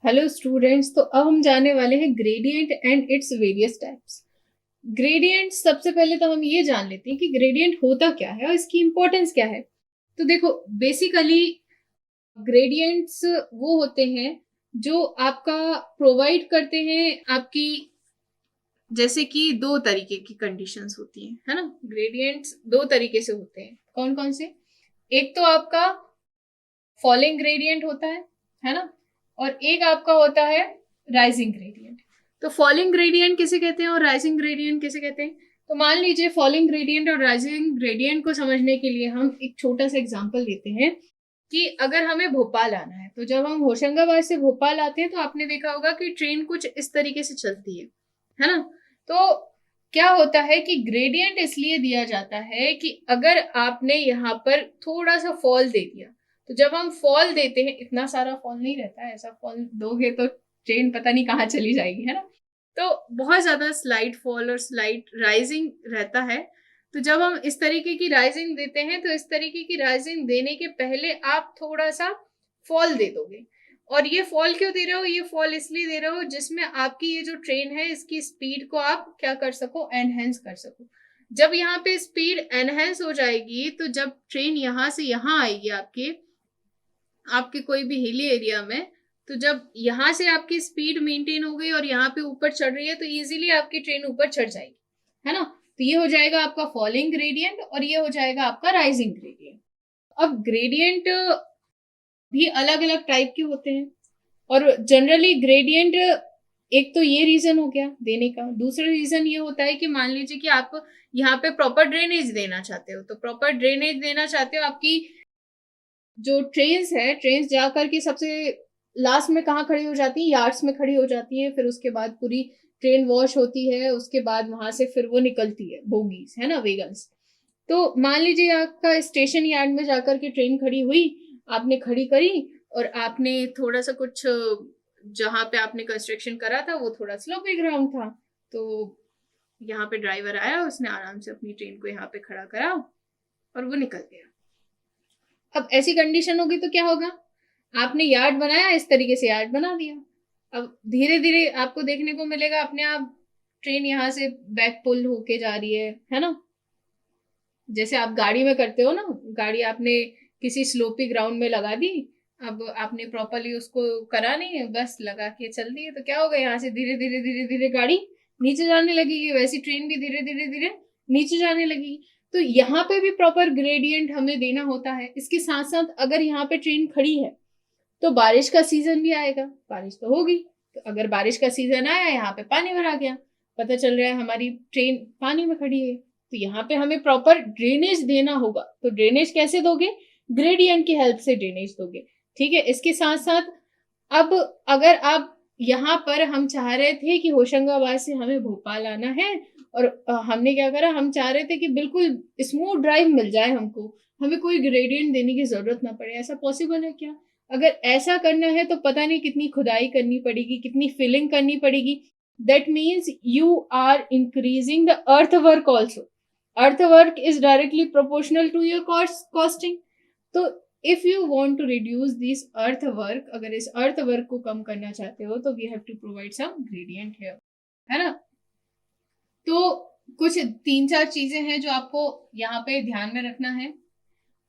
Hello students, तो अब हम जाने वाले हैं gradient and its various types. Gradient सबसे पहले तो हम ये जान लेते हैं कि ग्रेडियंट होता क्या है और इसकी इंपॉर्टेंस क्या है। तो देखो, बेसिकली ग्रेडियंट्स वो होते हैं जो आपका प्रोवाइड करते हैं आपकी, जैसे कि दो तरीके की कंडीशंस होती हैं, है ना। ग्रेडियंट्स दो तरीके से होते हैं, कौन कौन से? एक तो आपका फॉलिंग ग्रेडियंट होता है ना। और एक आपका होता है राइजिंग ग्रेडियंट। तो फॉलिंग ग्रेडियंट किसे कहते हैं और राइजिंग ग्रेडियंट किसे कहते हैं? तो मान लीजिए फॉलिंग ग्रेडियंट और राइजिंग ग्रेडियंट को समझने के लिए हम एक छोटा सा एग्जांपल लेते हैं कि अगर हमें भोपाल आना है, तो जब हम होशंगाबाद से भोपाल आते हैं तो आपने देखा होगा कि ट्रेन कुछ इस तरीके से चलती है ना। तो क्या होता है कि ग्रेडियंट इसलिए दिया जाता है कि अगर आपने यहाँ पर थोड़ा सा फॉल दे दिया, तो जब हम फॉल देते हैं, इतना सारा फॉल नहीं रहता है, ऐसा फॉल दोगे तो ट्रेन पता नहीं कहाँ चली जाएगी, है ना। तो बहुत ज्यादा स्लाइड फॉल और स्लाइड राइजिंग रहता है। तो जब हम इस तरीके की राइजिंग देते हैं, तो इस तरीके की राइजिंग देने के पहले आप थोड़ा सा फॉल दे दोगे। और ये फॉल क्यों दे रहे हो? ये फॉल इसलिए दे रहे हो जिसमें आपकी ये जो ट्रेन है इसकी स्पीड को आप क्या कर सको, एनहेंस कर सको। जब यहाँ पे स्पीड एनहेंस हो जाएगी, तो जब ट्रेन यहाँ से यहाँ आएगी आपके आपके कोई भी हिली एरिया में, तो जब यहाँ से आपकी स्पीड मेंटेन हो गई और यहाँ पे ऊपर चढ़ रही है, तो इजीली आपकी ट्रेन ऊपर चढ़ जाएगी, है ना। तो ये हो जाएगा आपका फॉलिंग ग्रेडियंट और ये हो जाएगा आपका राइजिंग ग्रेडियंट। अब ग्रेडियंट भी अलग अलग टाइप के होते हैं। और जनरली ग्रेडियंट, एक तो ये रीजन हो गया देने का। दूसरा रीजन ये होता है कि मान लीजिए कि आप यहाँ पे प्रॉपर ड्रेनेज देना चाहते हो, तो प्रॉपर ड्रेनेज देना चाहते हो, आपकी जो ट्रेन्स है, ट्रेन्स जाकर के सबसे लास्ट में कहाँ खड़ी हो जाती है? यार्ड्स में खड़ी हो जाती है। फिर उसके बाद पूरी ट्रेन वॉश होती है, उसके बाद वहां से फिर वो निकलती है, बोगीज, है ना, वेगन्स। तो मान लीजिए आपका स्टेशन यार्ड में जाकर के ट्रेन खड़ी हुई, आपने खड़ी करी और आपने थोड़ा सा कुछ, जहां पे आपने कंस्ट्रक्शन करा था वो थोड़ा स्लोपी ग्राउंड था, तो यहाँ पे ड्राइवर आया, उसने आराम से अपनी ट्रेन को यहाँ पे खड़ा करा और वो निकल गया। अब ऐसी कंडीशन होगी तो क्या होगा? आपने यार्ड बनाया, इस तरीके से यार्ड बना दिया। अब धीरे धीरे आपको देखने को मिलेगा अपने आप ट्रेन यहाँ से बैक पुल होके जा रही है ना। जैसे आप गाड़ी में करते हो ना, गाड़ी आपने किसी स्लोपी ग्राउंड में लगा दी, अब आपने प्रॉपरली उसको करा नहीं, बस लगा के चल दी, तो क्या होगा? यहाँ से धीरे धीरे धीरे धीरे गाड़ी नीचे जाने लगेगी, वैसी ट्रेन भी धीरे धीरे धीरे नीचे जाने लगेगी। तो यहाँ पे भी प्रॉपर ग्रेडियंट हमें देना होता है। इसके साथ साथ अगर यहाँ पे ट्रेन खड़ी है, तो बारिश का सीजन भी आएगा, बारिश तो होगी। तो अगर बारिश का सीजन आया, यहाँ पे पानी भरा गया, पता चल रहा है हमारी ट्रेन पानी में खड़ी है, तो यहाँ पे हमें प्रॉपर ड्रेनेज देना होगा। तो ड्रेनेज कैसे दोगे? ग्रेडियंट की हेल्प से ड्रेनेज दोगे। ठीक है। इसके साथ साथ अब अगर आप यहाँ पर, हम चाह रहे थे कि होशंगाबाद से हमें भोपाल आना है, और हमने क्या करा, हम चाह रहे थे कि बिल्कुल स्मूथ ड्राइव मिल जाए हमको, हमें कोई ग्रेडियंट देने की जरूरत ना पड़े। ऐसा पॉसिबल है क्या? अगर ऐसा करना है तो पता नहीं कितनी खुदाई करनी पड़ेगी, कितनी फिलिंग करनी पड़ेगी। That means you are increasing the earth work also. Earth work is directly proportional to your costing. तो if you want to reduce this earth work, अगर इस अर्थ वर्क को कम करना चाहते हो, तो we have to provide some gradient here, है ना। तो कुछ तीन चार चीजें हैं जो आपको यहाँ पे ध्यान में रखना है।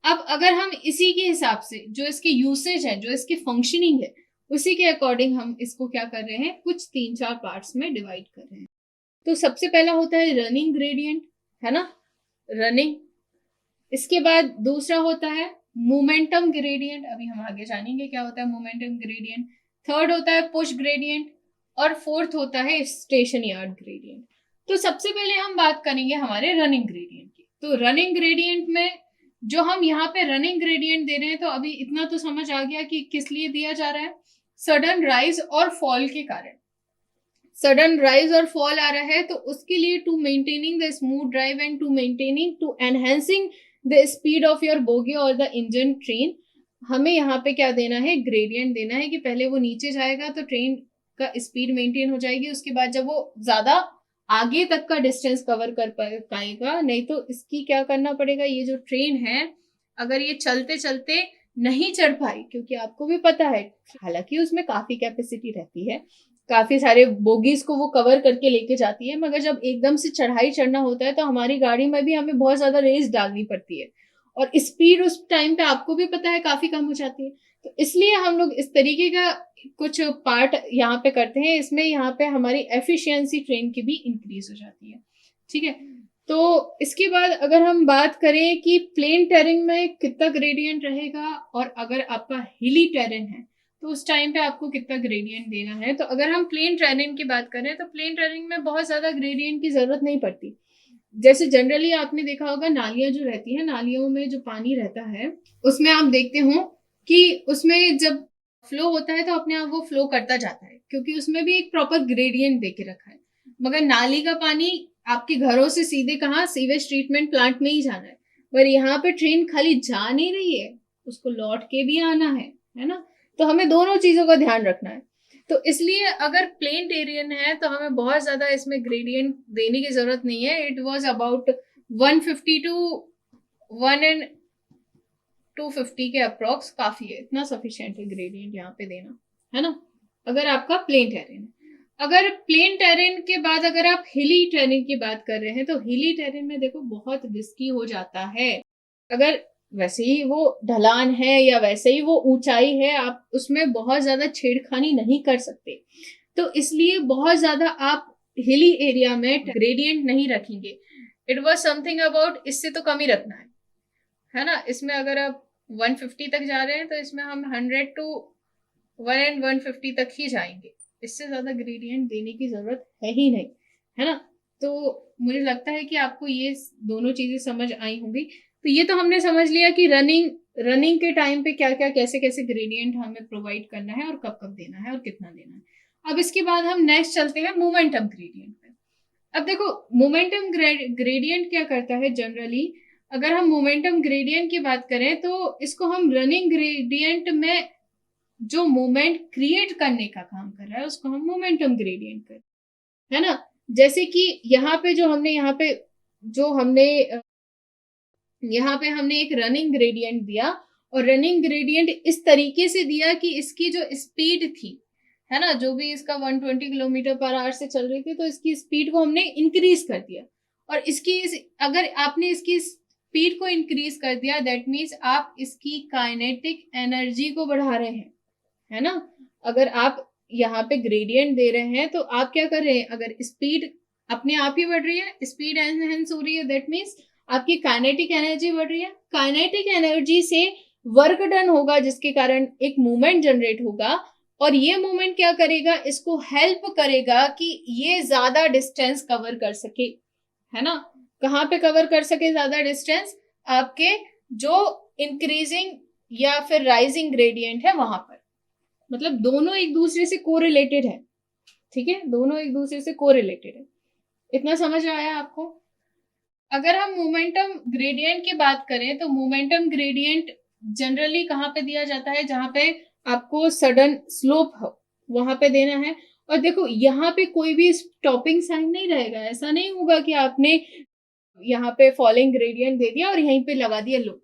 अब अगर हम इसी के हिसाब से, जो इसके यूसेज है, जो इसके फंक्शनिंग है, उसी के अकॉर्डिंग हम इसको क्या कर रहे हैं, कुछ तीन चार पार्ट्स में डिवाइड कर रहे हैं। तो सबसे पहला होता है रनिंग ग्रेडियंट, है ना, रनिंग। इसके बाद दूसरा होता है मोमेंटम ग्रेडियंट, अभी हम आगे जानेंगे क्या होता है मोमेंटम ग्रेडियंट। थर्ड होता है पुश ग्रेडियंट, और फोर्थ होता है स्टेशन यार्ड ग्रेडियंट। तो सबसे पहले हम बात करेंगे हमारे रनिंग ग्रेडियंट की। तो रनिंग ग्रेडियंट में जो हम यहाँ पे रनिंग ग्रेडियंट दे रहे हैं, तो अभी इतना तो समझ आ गया कि किस लिए दिया जा रहा है। सडन राइज और फॉल के कारण, सडन राइज और फॉल आ रहा है, तो उसके लिए to maintaining the smooth drive and to maintaining to enhancing the speed of your bogie और द इंजन ट्रेन, हमें यहाँ पे क्या देना है, ग्रेडियंट देना है। कि पहले वो नीचे जाएगा तो ट्रेन का स्पीड मेंटेन हो जाएगी, उसके बाद जब वो ज्यादा आगे तक का डिस्टेंस कवर कर पाएगा, नहीं तो इसकी क्या करना पड़ेगा, ये जो ट्रेन है, अगर ये चलते चलते नहीं चढ़ पाई, क्योंकि आपको भी पता है हालांकि उसमें काफी कैपेसिटी रहती है, काफी सारे बोगीज को वो कवर करके लेके जाती है, मगर जब एकदम से चढ़ाई चढ़ना होता है तो हमारी गाड़ी में भी हमें बहुत ज्यादा रेस डालनी पड़ती है, और स्पीड उस टाइम पे आपको भी पता है काफी कम हो जाती है। तो इसलिए हम लोग इस तरीके का कुछ पार्ट यहाँ पे करते हैं, इसमें यहाँ पे हमारी एफिशिएंसी ट्रेन की भी इंक्रीज हो जाती है। ठीक है, तो इसके बाद अगर हम बात करें कि प्लेन टेरेन में कितना ग्रेडियंट रहेगा, और अगर आपका हिली टेरेन है तो उस टाइम पे आपको कितना ग्रेडियंट देना है। तो अगर हम प्लेन टेरेन की बात करें तो प्लेन टेरेन में बहुत ज्यादा ग्रेडियंट की जरूरत नहीं पड़ती। जैसे जनरली आपने देखा होगा नालियां जो रहती है, नालियों में जो पानी रहता है उसमें आप देखते हो कि उसमें जब फ्लो होता है तो अपने आप वो फ्लो करता जाता है, क्योंकि उसमें भी एक प्रॉपर ग्रेडियंट देके रखा है। मगर नाली का पानी आपके घरों से सीधे कहाँ, सीवेज ट्रीटमेंट प्लांट में ही जाना है, पर यहाँ पे ट्रेन खाली जा नहीं रही है, उसको लौट के भी आना है ना। तो हमें दोनों चीजों का ध्यान रखना है। तो इसलिए अगर प्लेन टेरियन है तो हमें बहुत ज्यादा इसमें ग्रेडियंट देने की जरूरत नहीं है। It was about 150 to 1 and 250 के अप्रोक्स काफी है, इतना सफिशियंट है ग्रेडियंट यहाँ पे देना, है ना, अगर आपका प्लेन टेरेन है। अगर प्लेन टेरेन के बाद अगर आप हिली टेरेन की बात कर रहे हैं तो हिली टेरेन में देखो बहुत रिस्की हो जाता है। अगर वैसे ही वो ढलान है या वैसे ही वो ऊंचाई है, आप उसमें बहुत ज्यादा छेड़खानी नहीं कर सकते, तो इसलिए बहुत ज्यादा आप हिली एरिया में ग्रेडियंट नहीं रखेंगे। इट वॉज समथिंग अबाउट, इससे तो कम ही रखना है ना। इसमें अगर आप 150 तक जा रहे हैं तो इसमें हम 100 टू 1 एंड 150 तक ही जाएंगे, इससे ज्यादा ग्रेडियंट देने की जरूरत है ही नहीं, है ना। तो मुझे लगता है कि आपको ये दोनों चीजें समझ आई होंगी। तो ये तो हमने समझ लिया कि रनिंग के टाइम पे क्या क्या कैसे कैसे ग्रेडियंट हमें प्रोवाइड करना है और कब कब देना है और कितना देना है। अब इसके बाद हम नेक्स्ट चलते हैं मोमेंटम ग्रेडियंट पे। अब देखो मोमेंटम ग्रेडियंट क्या करता है जनरली, अगर हम मोमेंटम ग्रेडियंट की बात करें तो इसको हम रनिंग ग्रेडियंट में जो मोमेंट क्रिएट करने का काम कर रहा है उसको हम मोमेंटम ग्रेडियंट कर, है ना। जैसे कि यहाँ पे हमने एक रनिंग ग्रेडियंट दिया, और रनिंग ग्रेडियंट इस तरीके से दिया कि इसकी जो स्पीड थी, है ना, जो भी इसका 120 किलोमीटर पर आवर से चल रही थी, तो इसकी स्पीड को हमने इंक्रीज कर दिया। और अगर आपने इसकी स्पीड को इंक्रीज कर दिया, दैट मीन्स आप इसकी काइनेटिक एनर्जी को बढ़ा रहे हैं, है ना। अगर आप यहाँ पे ग्रेडियंट दे रहे हैं तो आप क्या कर रहे हैं, अगर स्पीड अपने आप ही बढ़ रही है, स्पीड एनहेंस हो रही है, दैट मीन्स आपकी काइनेटिक एनर्जी बढ़ रही है। काइनेटिक एनर्जी से वर्क डन होगा जिसके कारण एक मूवमेंट जनरेट होगा, और ये मूवमेंट क्या करेगा, इसको हेल्प करेगा कि ये ज्यादा डिस्टेंस कवर कर सके, है ना। कहाँ पे कवर कर सके ज्यादा डिस्टेंस, आपके जो इंक्रीजिंग या फिर राइजिंग ग्रेडियंट है वहां पर। मतलब दोनों एक दूसरे से कोरिलेटेड है, ठीक है, दोनों एक दूसरे से कोरिलेटेड है। इतना समझ आया आपको। अगर हम मोमेंटम ग्रेडियंट की बात करें तो मोमेंटम ग्रेडियंट जनरली कहाँ पे दिया जाता है, जहां पे आपको सडन स्लोप हो वहां पे देना है। और देखो यहाँ पे कोई भी स्टॉपिंग साइन नहीं रहेगा, ऐसा नहीं होगा कि आपने यहाँ पे फॉलिंग ग्रेडियंट दे दिया और यहीं पे लगा दिया लो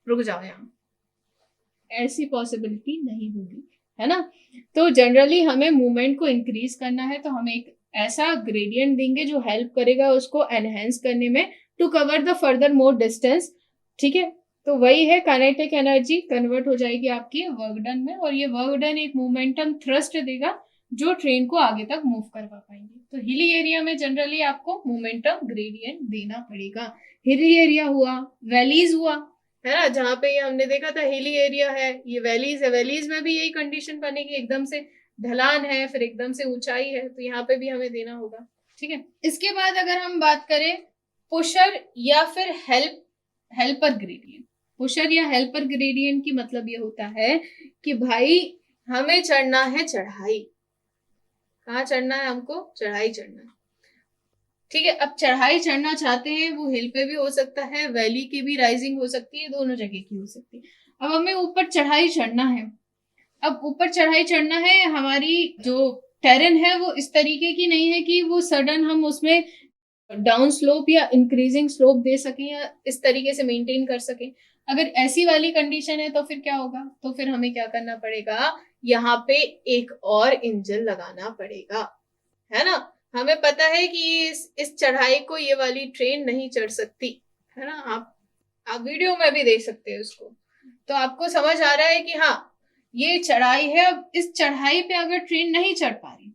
रुक जाओ, यहाँ ऐसी पॉसिबिलिटी नहीं होगी, है ना। तो जनरली हमें मूवमेंट को इंक्रीज करना है तो हम एक ऐसा ग्रेडियंट देंगे जो हेल्प करेगा उसको एनहेंस करने में, to cover the further more distance, ठीक है। तो वही है, काइनेटिक एनर्जी कन्वर्ट हो जाएगी आपकी वर्क डन में, और ये वर्क डन एक मोमेंटम थ्रस्ट देगा जो ट्रेन को आगे तक मूव करवा पाएंगे। तो हिली एरिया में जनरली आपको मोमेंटम ग्रेडियंट देना पड़ेगा। हिली एरिया हुआ, वैलीज हुआ, है ना, जहाँ पे ये हमने देखा था हिली एरिया है, ये वैलीज है, वैलीज में भी यही कंडीशन बनेगी, एकदम से ढलान है फिर एकदम से ऊंचाई है, तो यहाँ पे भी हमें देना होगा, ठीक है। इसके बाद अगर हम बात करें पुशर या फिर हेल्पर ग्रेडियंट, पुशर या हेल्पर ग्रेडियंट की मतलब ये होता है कि भाई हमें चढ़ना है चढ़ाई, कहाँ चढ़ना है हमको, चढ़ाई चढ़ना है, ठीक है। अब चढ़ाई चढ़ना चाहते हैं, वो हिल पे भी हो सकता है, वैली की भी राइजिंग हो सकती है, दोनों जगह की हो सकती है। अब हमें ऊपर चढ़ाई चढ़ना है, अब ऊपर चढ़ाई चढ़ना है, हमारी जो टेरेन है वो इस तरीके की नहीं है कि वो सडन हम उसमें डाउन स्लोप या इंक्रीजिंग स्लोप दे सकें या इस तरीके से मेंटेन कर सकें। अगर ऐसी वाली कंडीशन है तो फिर क्या होगा, तो फिर हमें क्या करना पड़ेगा, यहाँ पे एक और इंजन लगाना पड़ेगा, है ना। हमें पता है कि इस चढ़ाई को ये वाली ट्रेन नहीं चढ़ सकती, है ना। आप वीडियो में भी देख सकते हो उसको, तो आपको समझ आ रहा है कि हाँ ये चढ़ाई है। अब इस चढ़ाई पे अगर ट्रेन नहीं चढ़ पा रही,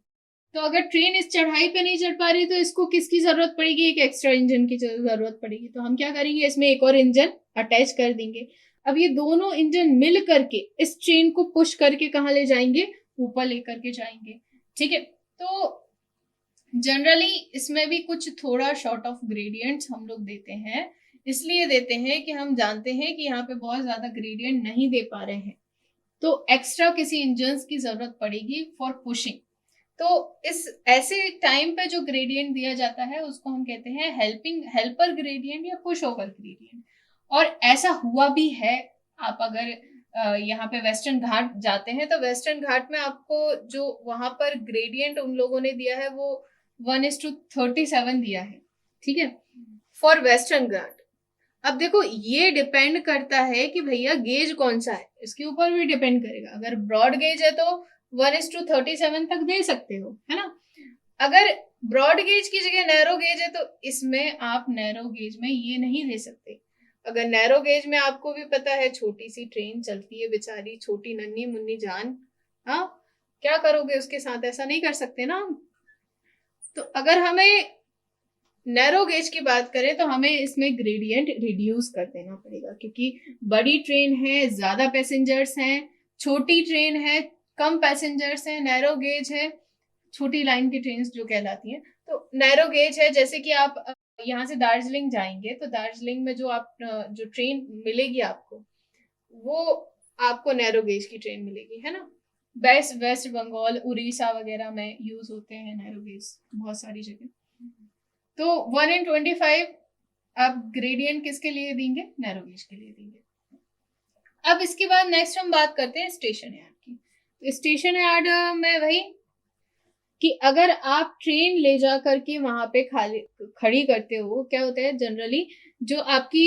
तो अगर ट्रेन इस चढ़ाई पे नहीं चढ़ पा रही तो इसको किसकी जरूरत पड़ेगी, एक एक्स्ट्रा इंजन की जरूरत पड़ेगी। तो हम क्या करेंगे, इसमें एक और इंजन अटैच कर देंगे। अब ये दोनों इंजन मिल करके इस ट्रेन को पुश करके कहाँ ले जाएंगे, ऊपर लेकर के जाएंगे, ठीक है। तो जनरली इसमें भी कुछ थोड़ा शॉर्ट ऑफ ग्रेडियंट्स हम लोग देते हैं, इसलिए देते हैं कि हम जानते हैं कि यहाँ पे बहुत ज्यादा ग्रेडियंट नहीं दे पा रहे हैं, तो एक्स्ट्रा किसी इंजन की जरूरत पड़ेगी फॉर पुशिंग। तो इस ऐसे टाइम पे जो ग्रेडियंट दिया जाता है उसको हम कहते हैं हेल्पर ग्रेडियंट या पुश ओवर ग्रेडियंट। और ऐसा हुआ भी है। आप अगर यहाँ पे वेस्टर्न घाट जाते हैं तो वेस्टर्न घाट में आपको जो वहां पर ग्रेडियंट उन लोगों ने दिया है वो 1:37 दिया है, ठीक है, फॉर वेस्टर्न घाट। अब देखो ये डिपेंड करता है कि भैया गेज कौन सा है, इसके ऊपर भी डिपेंड करेगा। अगर ब्रॉड गेज है तो 1:37 तक दे सकते हो, है ना। अगर ब्रॉड गेज की जगह नैरो गेज है तो इसमें आप नैरो गेज में ये नहीं दे सकते। अगर नैरो गेज में आपको भी पता है छोटी सी ट्रेन चलती है, बेचारी छोटी नन्ही मुन्नी जान, हाँ क्या करोगे उसके साथ, ऐसा नहीं कर सकते ना हम। तो अगर हमें नैरो गेज की बात करें तो हमें इसमें ग्रेडियंट रिड्यूस कर देना पड़ेगा, क्योंकि बड़ी ट्रेन है, ज्यादा पैसेंजर्स हैं, छोटी ट्रेन है, कम पैसेंजर्स हैं, नैरो गेज है, छोटी लाइन की ट्रेन जो कहलाती हैं। तो नैरो गेज है, जैसे कि आप यहाँ से दार्जिलिंग जाएंगे तो दार्जिलिंग में जो ट्रेन मिलेगी आपको, वो आपको नैरो गेज की ट्रेन मिलेगी, है ना। वेस्ट बंगाल, उड़ीसा वगैरह में यूज होते हैं नैरो गेज बहुत सारी जगह। तो 1:25 आप ग्रेडियंट किसके लिए देंगे, नैरो गेज के लिए देंगे। अब इसके बाद नेक्स्ट हम बात करते हैं स्टेशन यार्ड की। तो स्टेशन यार्ड में वही कि अगर आप ट्रेन ले जा करके वहां पे खड़ी करते हो, क्या होता है जनरली जो आपकी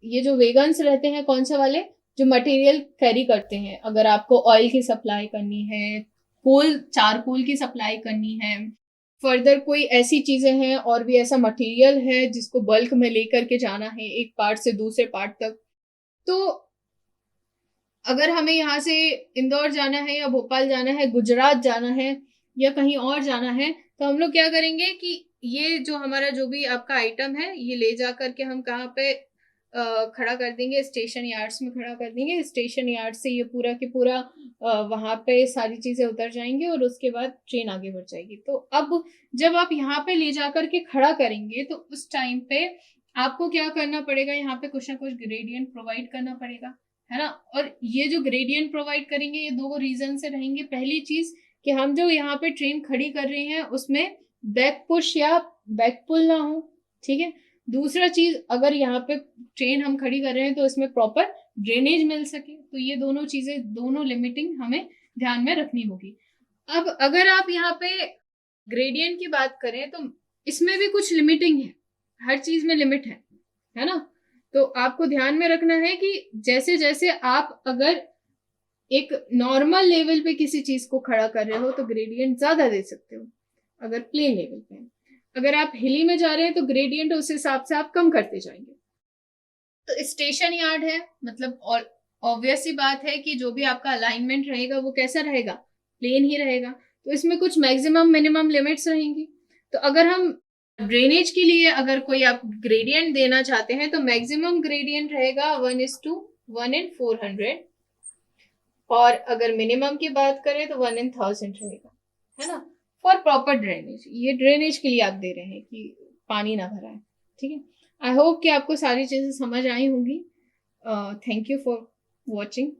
ये जो वेगन्स रहते हैं, कौन से वाले, जो मटेरियल कैरी करते हैं, अगर आपको ऑयल की सप्लाई करनी है, चारकोल की सप्लाई करनी है, फर्दर कोई ऐसी चीजें हैं और भी ऐसा मटेरियल है जिसको बल्क में लेकर के जाना है एक पार्ट से दूसरे पार्ट तक, तो अगर हमें यहाँ से इंदौर जाना है या भोपाल जाना है, गुजरात जाना है या कहीं और जाना है, तो हम लोग क्या करेंगे कि ये जो हमारा जो भी आपका आइटम है ये ले जा करके हम कहाँ पे खड़ा कर देंगे, स्टेशन यार्ड्स में खड़ा कर देंगे। स्टेशन यार्ड से ये पूरा के पूरा वहां पे सारी चीजें उतर जाएंगी और उसके बाद ट्रेन आगे बढ़ जाएगी। तो अब जब आप यहाँ पे ले जाकर के खड़ा करेंगे तो उस टाइम पे आपको क्या करना पड़ेगा, यहाँ पे कुछ ना कुछ ग्रेडियंट प्रोवाइड करना पड़ेगा, है ना। और ये जो ग्रेडियंट प्रोवाइड करेंगे ये दो रीजन से रहेंगे। पहली चीज कि हम जो यहाँ पे ट्रेन खड़ी कर रहे हैं उसमें बैक पुश या बैक पुल ना हो, ठीक है। दूसरा चीज, अगर यहाँ पे ट्रेन हम खड़ी कर रहे हैं तो इसमें प्रॉपर ड्रेनेज मिल सके। तो ये दोनों चीजें, दोनों लिमिटिंग हमें ध्यान में रखनी होगी। अब अगर आप यहाँ पे ग्रेडियंट की बात करें तो इसमें भी कुछ लिमिटिंग है, हर चीज में लिमिट है ना। तो आपको ध्यान में रखना है कि जैसे जैसे आप अगर एक नॉर्मल लेवल पे किसी चीज को खड़ा कर रहे हो तो ग्रेडियंट ज्यादा दे सकते हो, अगर प्लेन लेवल पे। अगर आप हिली में जा रहे हैं तो ग्रेडियंट उस हिसाब से आप कम करते जाएंगे। तो स्टेशन यार्ड है, मतलब ऑब्वियस सी बात है कि जो भी आपका अलाइनमेंट रहेगा वो कैसा रहेगा, प्लेन ही रहेगा। तो इसमें कुछ मैक्सिमम मिनिमम लिमिट्स रहेंगी। तो अगर हम ड्रेनेज के लिए अगर कोई आप ग्रेडियंट देना चाहते हैं तो मैक्सिमम ग्रेडियंट रहेगा 1:1:400, और अगर मिनिमम की बात करें तो 1:1000 रहेगा, है ना, फॉर प्रॉपर ड्रेनेज। ये ड्रेनेज के लिए आप दे रहे हैं कि पानी ना भरा है, ठीक है। आई होप कि आपको सारी चीजें समझ आई होंगी। Thank you for watching.